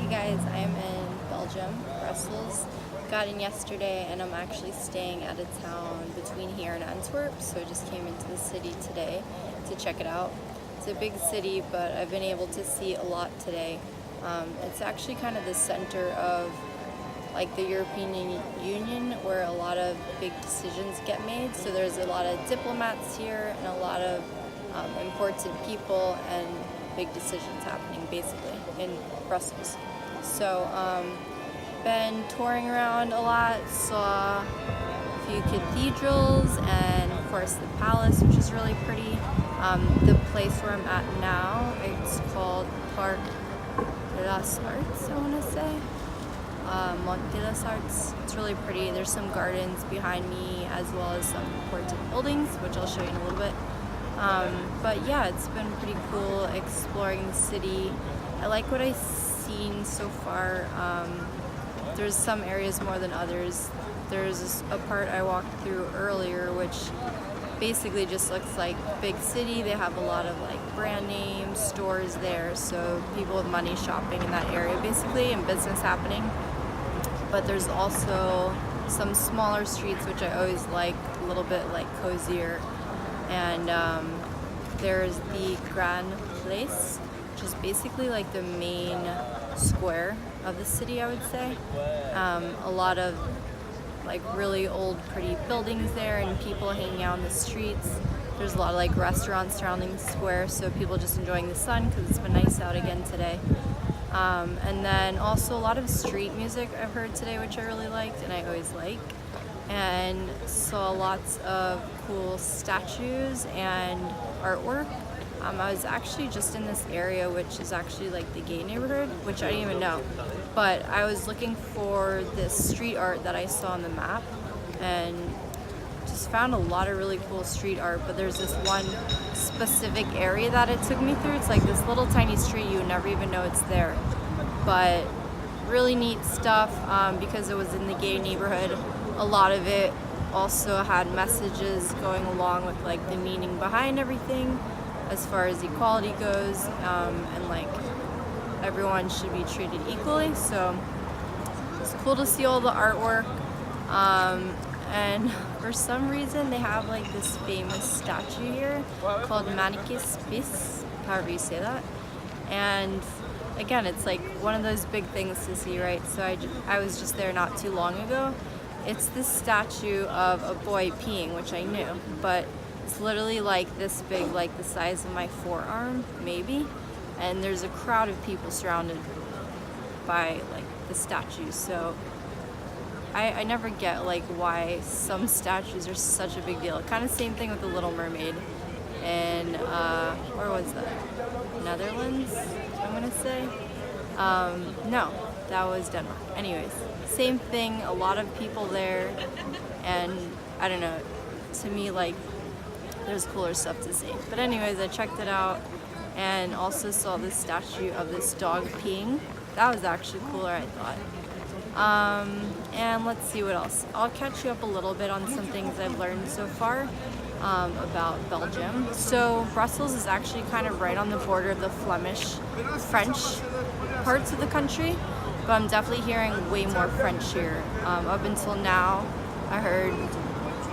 Hey guys, I'm in Belgium, Brussels. Got in yesterday and I'm actually staying at a town between here and Antwerp, so I just came into the city today to check it out. It's a big city, but I've been able to see a lot today. It's actually kind of the center of like the European Union where a lot of big decisions get made. So there's a lot of diplomats here and a lot of important people and big decisions happening basically in Brussels. So been touring around a lot, saw a few cathedrals and of course the palace, which is really pretty. The place where I'm at now, it's called Parc de Bruxelles, I want to say. Mont de Arts. It's really pretty. There's some gardens behind me as well as some important buildings, which I'll show you in a little bit. But yeah, it's been pretty cool exploring the city. I like what I've seen so far. There's some areas more than others. There's a part I walked through earlier which basically just looks like big city. They have a lot of like brand name stores there, so people with money shopping in that area basically and business happening. But there's also some smaller streets which I always like, a little bit like cozier. And there's the Grand Place, which is basically like the main square of the city, I would say. A lot of like really old pretty buildings there and people hanging out in the streets. There's a lot of like restaurants surrounding the square, so people just enjoying the sun because it's been nice out again today. And then also a lot of street music I've heard today, which I really liked and I always like. And saw lots of cool statues and artwork. I was actually just in this area, which is actually like the gay neighborhood, which I didn't even know. But I was looking for this street art that I saw on the map and just found a lot of really cool street art. But there's this one specific area that it took me through. It's like this little tiny street, you would never even know it's there. But really neat stuff because it was in the gay neighborhood. A lot of it also had messages going along with like the meaning behind everything as far as equality goes, and like everyone should be treated equally. So it's cool to see all the artwork. And for some reason they have like this famous statue here called Manikis Bis, however you say that. And again, it's like one of those big things to see, right? So I was just there not too long ago. It's this statue of a boy peeing, which I knew, but it's literally like this big, like the size of my forearm, maybe. And there's a crowd of people surrounded by like the statue. So I never get like why some statues are such a big deal. Kind of same thing with the Little Mermaid. And where was that? Netherlands, I'm gonna say. No, that was Denmark. Anyways, same thing, a lot of people there, and I don't know, to me like there's cooler stuff to see. But anyways, I checked it out and also saw this statue of this dog peeing. That was actually cooler, I thought. And let's see what else. I'll catch you up a little bit on some things I've learned so far about Belgium. So Brussels is actually kind of right on the border of the French parts of the country, but I'm definitely hearing way more French here. Up until now, I heard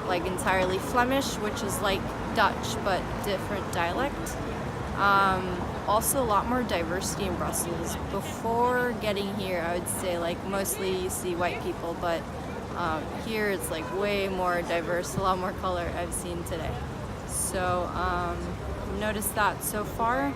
like entirely Flemish, which is like Dutch, but different dialect. Also a lot more diversity in Brussels. Before getting here, I would say like mostly you see white people, but here it's like way more diverse, a lot more color I've seen today. So noticed that so far.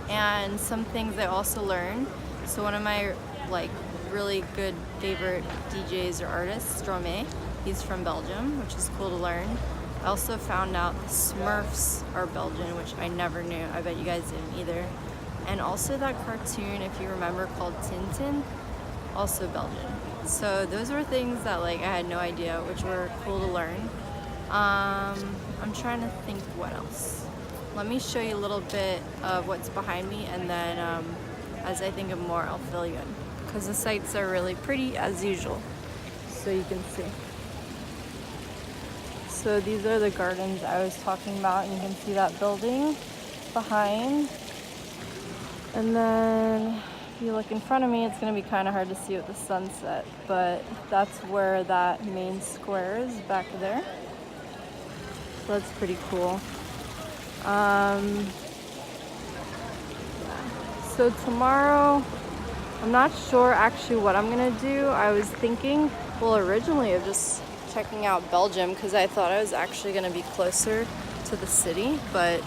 And some things I also learned. So one of my like really good favorite DJs or artists, Stromae, he's from Belgium, which is cool to learn. I also found out the Smurfs are Belgian, which I never knew. I bet you guys didn't either. And also that cartoon, if you remember, called Tintin, also Belgian. So those were things that like I had no idea, which were cool to learn. I'm trying to think what else. Let me show you a little bit of what's behind me, and then as I think of more, I'll fill you in. Because the sights are really pretty as usual, so you can see. So these are the gardens I was talking about, and you can see that building behind. And then, you look in front of me, it's going to be kind of hard to see with the sunset, but that's where that main square is, back there. So that's pretty cool. So tomorrow, I'm not sure actually what I'm going to do. I was thinking, well, originally of just checking out Belgium because I thought I was actually going to be closer to the city, but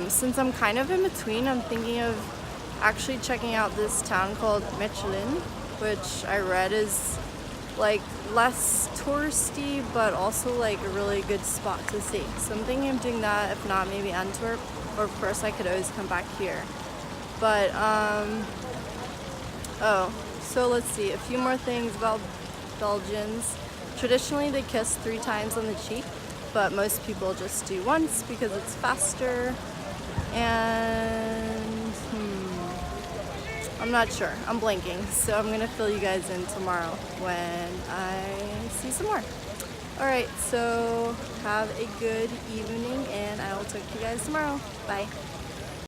since I'm kind of in between, I'm thinking of actually checking out this town called Mechelen, which I read is like less touristy but also like a really good spot to see. So I'm thinking of doing that, if not maybe Antwerp, or of course I could always come back here. But oh, so let's see, a few more things about Belgians. Traditionally they kiss 3 times on the cheek, but most people just do once because it's faster. And I'm not sure, I'm blanking, so I'm gonna fill you guys in tomorrow when I see some more. Alright, so have a good evening and I will talk to you guys tomorrow. Bye.